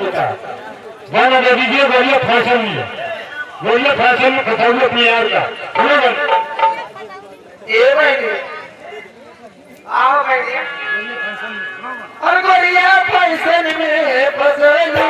होता है। गाना दे दीजिए, बोलिए फैशन में, बोलिए फैशन में बताइए अपने यार का। ये बैठे आओ बैठिए। और गोरिया फैशन में फसलू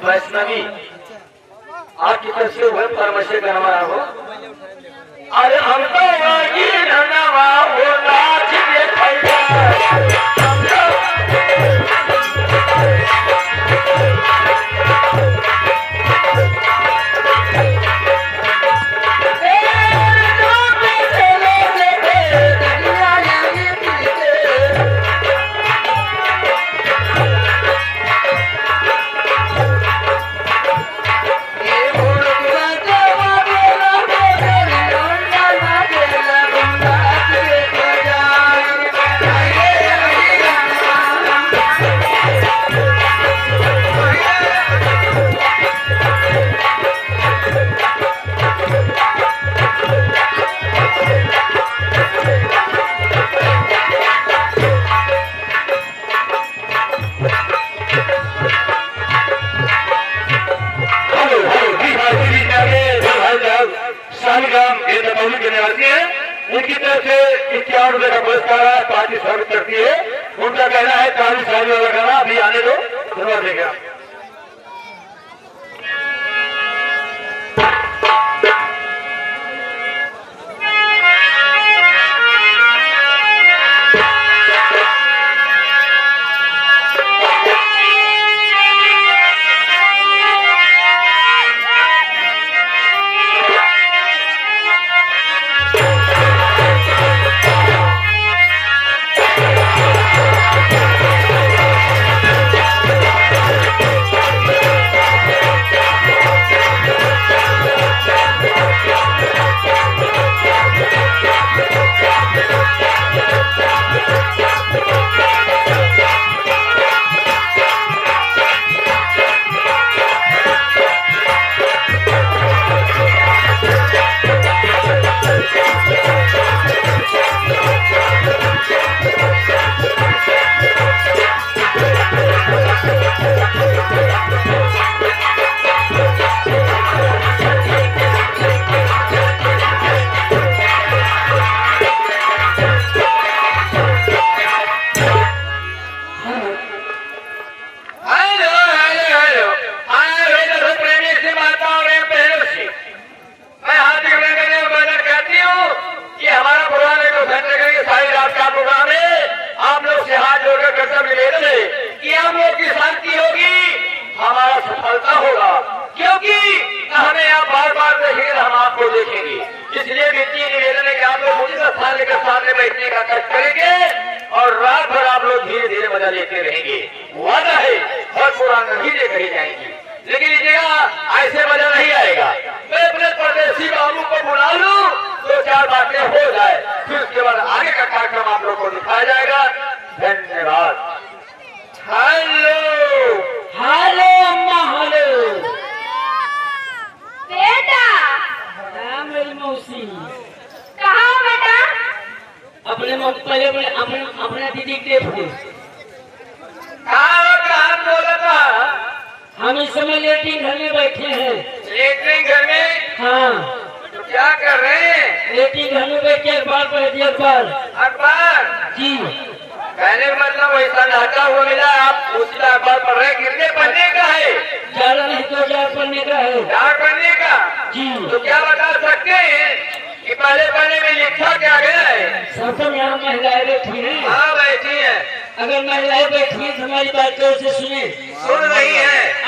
वैष्णवी आपकी तस्वीर हुए परमशे का हमारा हो। अरे हम तो नवा हो नाच के निवासी है। उनकी तरफ से 51 रुपए का पुरस्कार पार्टी स्वागत करती है। उनका कहना है 40 साल वाला गाना अभी आने दो, सुनवा देगा। सफलता होगा, क्योंकि हमें आप बार बार देखेंगे, हम आपको देखेंगे। इसलिए वित्तीय निवेदन है कि आप लोग मुझे स्थान लेकर सामने बैठने का कष्ट करेंगे और रात भर आप लोग धीरे धीरे मजा लेते रहेंगे। वादा है और पुराना नहीं लेकर ही जाएंगे, लेकिन लीजिएगा ऐसे मजा नहीं आएगा। मैं अपने परदेसी बाबू को बुला लूं, दो चार बातें हो जाए, फिर उसके बाद आगे का कार्यक्रम आप लोग को दिखाया जाएगा। धन्यवाद। हेलो हेलो अम्मा, हेलो अपना दीदी के थे। कहाँ बोला था? हम इस समय लेटिंग घर में बैठे हैं। लेटरिन घर में? हाँ, तो क्या कर रहे हैं? लेटिंग घर में बैठ के अखबार पढ़ दिया। अखबार? जी, कहने का मतलब वैसा ढाका हुआ मिला, आप उसी अखबार पढ़ रहे, कितने पढ़ने का है? ज्यादा नहीं 2000 पढ़ने का है। 4 पढ़ने का? जी, तो क्या बता सकते हैं कि पहले पढ़ने में लिखा क्या गया है? सरपंच यहाँ महिलाएं बैठी हैं। हाँ बैठी है। अगर महिलाएं बैठी हैं तो हमारी बात को से सुने। सुन रही है।